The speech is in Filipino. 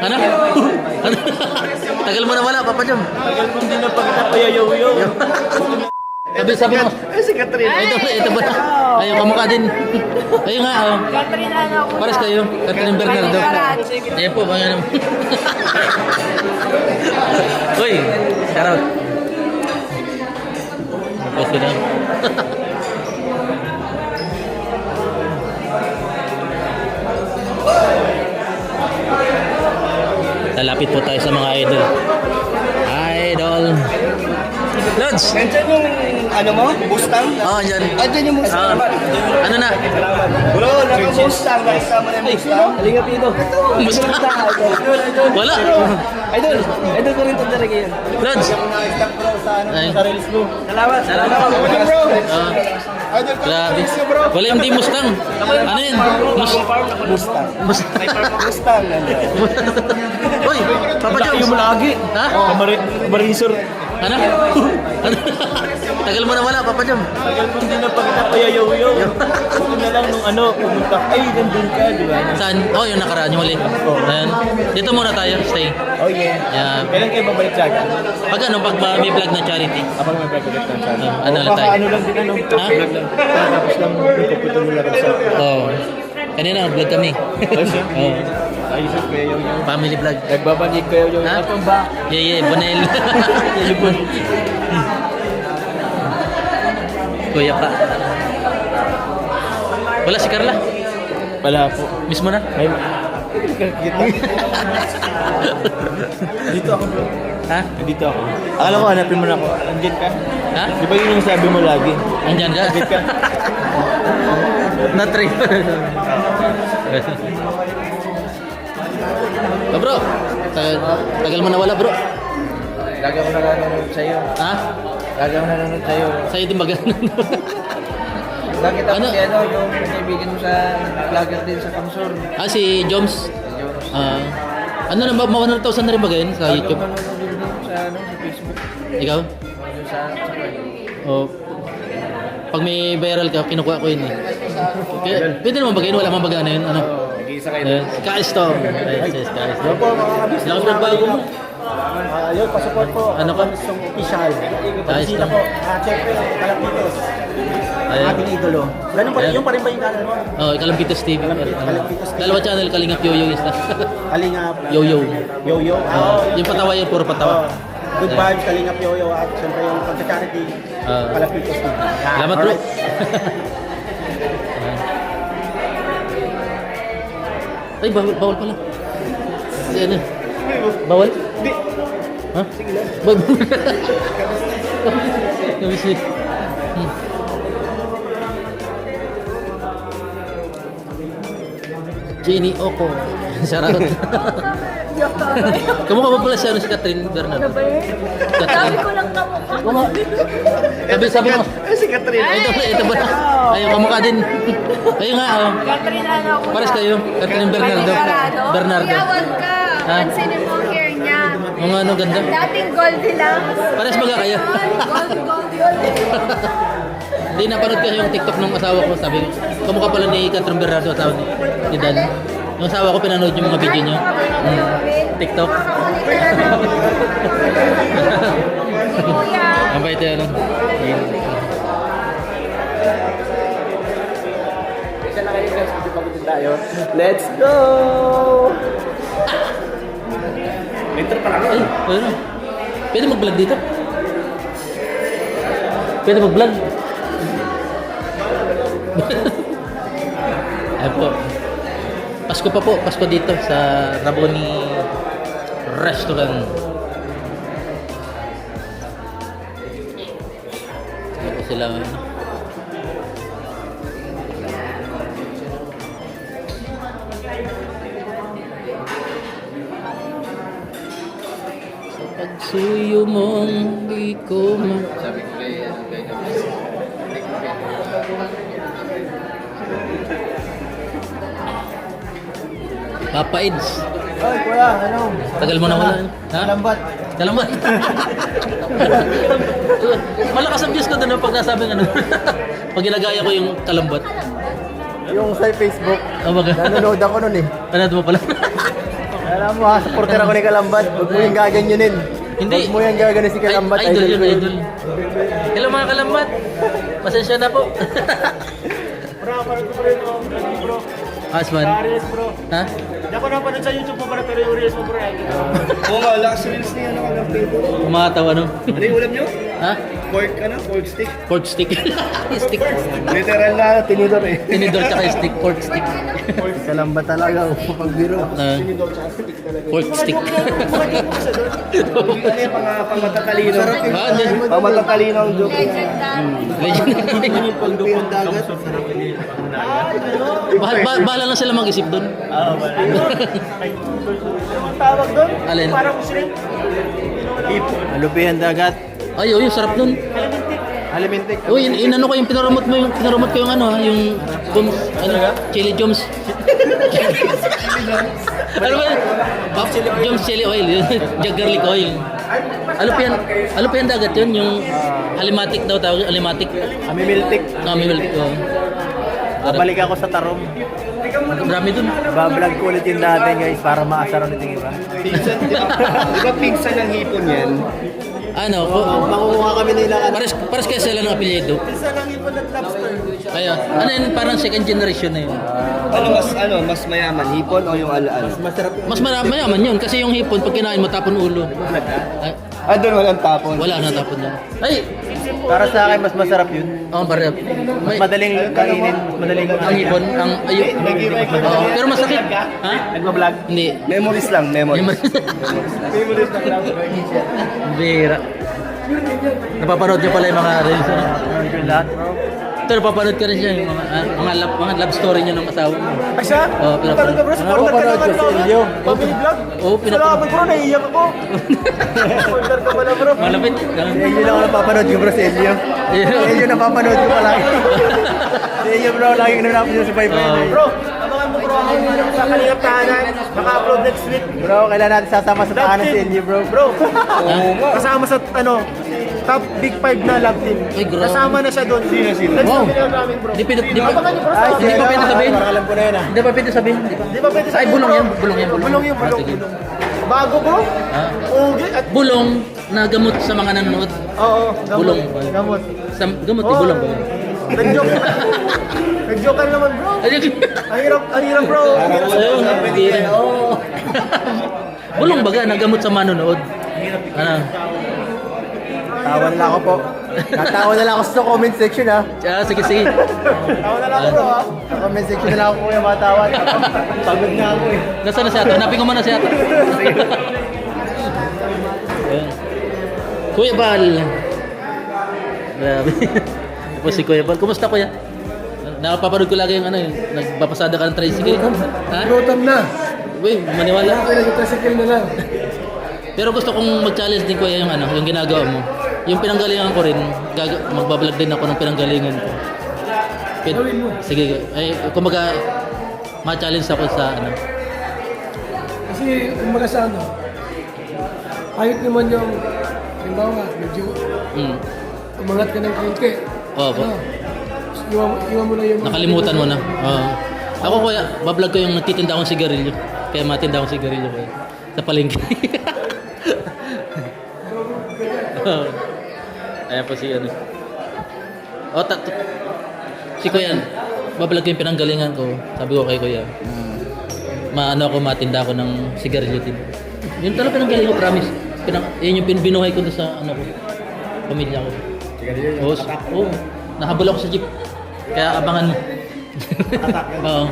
Ano? Ano? Tagal mo na wala, Papa Jom. Tagal mo din na pagkakayayaw-yaw. Sabi mo. Si Catherine. Ito ba? Ayun, kamukha din. Ayun nga, oh. Catherine ano ako. Pares kayo. Catherine Bernardo. Ayan po, mga naman. Uy, shout out. Okay na. Lalapit po tayo sa mga idol. Idol. Lods! Nandiyan yung ano mo? Mustang? Oo, andyan. Andyan yung Mustang. Ano na? Bro, naka-Mustang. Nakasama na yung Mustang. Halika dito. Mustang. Wala. Idol. Idol ko rin ito talaga yan. Lods! Naka-stack bro sa ano, Ay. sa release mo. Salamat. Salamat. Bro. Grabe. Wala yung di Mustang. Ano yun? Mustang. Mustang. Mustang. Uy, Papa Joms. mo lagi. Ha? Marisor. Ano? Ano? Tagal mo na wala, Papa Jom. Tagal mo din na pagkakayayaw-yaw. Ito na lang nung ano, pumunta. Ay, nandun ka, di ba? Saan? Oh, yung nakaraan yung muli. Ayan. Dito muna tayo, stay. Oh, yeah. Yeah. Kailan kayo babalik sa akin? Pag ano, pag may vlog na charity. Kapag may babalik ng channel. Ano lang tayo? Ano lang din, ano? Ha? Vlog lang. Tapos lang, ipapito mo lang sa... Oh. Kanina, vlog kami. Ayos yun? Oh. Ayos yun, kuya yung... Family vlog. Nagbabalik kuya yung... Ha? Atong ba? Yeah, Bonel. Yun. Kuya pa. Wala si Carla? Wala po. Mismo na? Ay, dito ako bro. Ha? Dito ako. Akala ko, hanapin mo na ako. Andiyan ka? Ha? Di ba yun yung sabi mo lagi? Andyan ka? Andiyan ka? Na-trip. Oh, bro. Tagal mo na wala, bro. Lagi ako nanonood sa'yo. Ha? Lagi ako nanonood sa'yo. Sa'yo din ba ganun? Bakit ako Ano? si ano, yung kaibigan mo sa vlogger din sa Kamsur? Ah, si Joms. Ano na ba? 100,000 na rin ba ganyan sa YouTube? Nanonood din sa, ano, sa Facebook. Ikaw? Yung sa O, pag may viral ka, kinukuha ko yun eh. Kaya, pwede naman ba ganyan? Wala man ba ganyan yun? Ano? nag-iisa Ka-Storm. Yes, Ka-Storm. po, mga kabis. Laki nagbago mo. Yun, pasupport po. Ano ka? Yung official. Ka-Storm. po. Siyempre, Kalapitos. Ayun. Ating idolo. Ganun pa rin, Ayan. yung pa rin ba yung channel mo? Oh, Kalampitos TV. Kalampitos TV. Dalawa channel, Kalingap Yoyo is na. Kalingap. Yoyo. Yo-yo. Yung patawa yun, puro patawa. Good vibes, Kalingap Yo-yo. At siyempre yung pagka-charity. Kalapitos TV. Salamat bro. Ay, bawal pala. Ano? Bawal? Hindi. Ha? Sige lang. Bawal. Kabisi. Jenny Oko. Shoutout. Kamukha ba pala siya si Catherine Bernardo? Ano ba yun? Sabi ko lang kamukha. Sabi mo. Si Catherine. Ito ba? Ayun, kamukha din. Ayun nga, oh. Catherine ano ako. Pares kayo. Catherine Bernardo. Bernardo. Yawan ka. Ha? Pansinin mo ang hair niya. Mga ano ganda. Dating Goldilocks. Pares baga kayo. Gold. Hindi napanood ko yung TikTok ng asawa ko. Sabi ko, kamukha pala ni Catherine Bernardo, asawa ni Dan. Yung asawa ko pinanood yung mga video niya. TikTok. Kuya. Ang bait yan. Let's go! Enter pa lang. Ay, ano? Pwede mag-vlog dito? Pwede mag-vlog? Ayan po. Pasko pa po. Pasko dito sa Raboni Restaurant. Ito sila. Sa pagsuyo mong di ko Sabi ko kay Papa Eds. Ay, kuya, ano? Tagal mo na wala. Ha? Lambat. Salamat. Malakas ang views ko doon pag nasabing ano. Pag ginagaya ko yung kalambat. Yung sa Facebook, Oh, baga. nanonood ako nun eh. Ano mo pala? Alam mo ha, supporter ako ni Kalambat. Huwag mo yung gaganyanin. Hindi. Huwag mo yung gaganin si Kalambat. Ay, idol yun, ko idol. Hello mga kalambat. Pasensya na po. Bro, parang ko rin ako, bro. Asman. Aries, bro. Ha? Hindi ako napanood sa YouTube mo para pero yung Aries mo, bro. Oo nga, lakas reels niya. Ano ka lang pito? Kumatawa no? Ano yung ulam nyo? Ha? Pork ka na? Pork stick? Pork stick. Stick. Literal na, tinidor eh. Tinidor tsaka stick. Pork stick. Kalambat talaga, pagbiro. Pork stick. Ano yung pang-matatalino? Ah, hindi. Pang-matatalino ang joke. Legend. Pulpi ang dagat. Bahala lang sila mag-isip doon. Ah, wala. Anong tawag doon? Alin? Parang shrimp. Alupihan dagat. Ay, oh, yung sarap doon. Alimentik. Oh, inano ko yung pinaromot ko yung ano, yung Joms, ano, chili Joms. Ano ba? Joms chili oil, yun. Garlic oil. Alupian dagat yun, yung alimatic daw tawag, alimatic. Amimiltik. May milk. Oh. Babalik ako sa Tarom. Marami dun. Bablog ko ulit yung dati guys para maasar ulit yung iba. Pinsan, di ba pinsan ng hipon yan? Ano, Makukuha kami nila. pares kaya sila ng apelyido. Isa lang ipon at lobster. Kaya, ano yun, parang second generation na yun. Mas mayaman, hipon o yung alaan? Masarap. Mas mayaman yun, kasi yung hipon, pag kinain mo, tapon ulo. Ay, Doon walang tapon. wala na tapon na. Ay, Para sa akin, mas masarap yun. oh, pare. Mas madaling kainin. Mas madaling Ang hipon, ang ayun. Oo, pero masakit. Ha? Nagbablog? Hindi. Memories lang, memories. Memories na lang. Bira. Napapanood niyo pala yung mga reels, ano? Yung lahat, bro. Ito, napapanood ka rin siya, yung mga love story niyo ng asawa mo. Ay siya? Oo, pinapanood. Talaga bro, supporter ka naman bro. Family vlog? Oo, pinapanood. Salamat bro, naiiyak ako. Supporter ka pala bro. Malapit. Si Elio lang ako napapanood ko bro, si Elio. Si Elio napapanood ko palagi. Si Elio bro, lagi kinunap niyo sa Pipeline. Bro, abangan mo bro ako sa Kalingap Tahanan. Naka-upload next week. Bro, kailan natin sasama sa tahanan si Elio bro. Bro, kasama sa top big 5 na love team. Ay, grabe. Kasama na siya doon. Next Wow. week namin bro. Di pwede Abangan niyo bro. Ay, Hindi pa pwede sabihin. Parang alam ko na yun ah. Hindi pa pwede sabihin. Di ba pwede Ay, sabihin, bulong bro? yan. Bulong yan. Bulong yung bulong. Sige. Bago bro. Ah. Ugi at Bulong na gamot sa mga nanonood. oo, gamot. Bulong. Gamot. Gamot, di bulong ba? Nag-joke. Nag-joke ka naman bro. Ang hirap bro. Ayun, hindi na. Bulong baga na gamot sa manonood. Ano? Tawa na lang ako po. Tatawa na lang ako sa comment section ha. Sige, sige. Tawa na lang bro ha. Sa comment section na lang ako kuya matawa. Pagod na ako eh. Nasaan na si Ato? Hanapin ko muna si Ato. Ayun. Kuya Bal. Grabe. Tapos si Kuya Bal. Kumusta kuya? Nakapapanood ko lagi yung ano yung nagpapasada ka ng tricycle. Ha? Rotan na. Uy, maniwala. Nag-tricycle na lang. Pero gusto kong mag-challenge din kuya yung ano, yung ginagawa mo. Yung pinanggalingan ko rin, magbablog din ako ng pinanggalingan ko. Sige, ay kumaga ma-challenge ako sa ano. Kasi umaga sa ano, kahit naman yung, halimbawa, medyo umangat ka ng konti. Opo. Iwan mo na yung... Nakalimutan mo na. Oo. Ako kuya, bablog ko yung nagtitinda akong sigarilyo. Kaya matinda akong sigarilyo kuya. Sa palengke. Oo. Ayan po si ano. Si kuya, bablog ko yung pinanggalingan ko. Sabi ko kay kuya, maano ako, matinda ako ng sigarilyo din. Yun talaga pinanggalingan ko, promise. Yun yung binuhay ko doon sa ano ko, pamilya ko. Oo, nahabol ako sa jeep. Kaya abangan mo. Oo.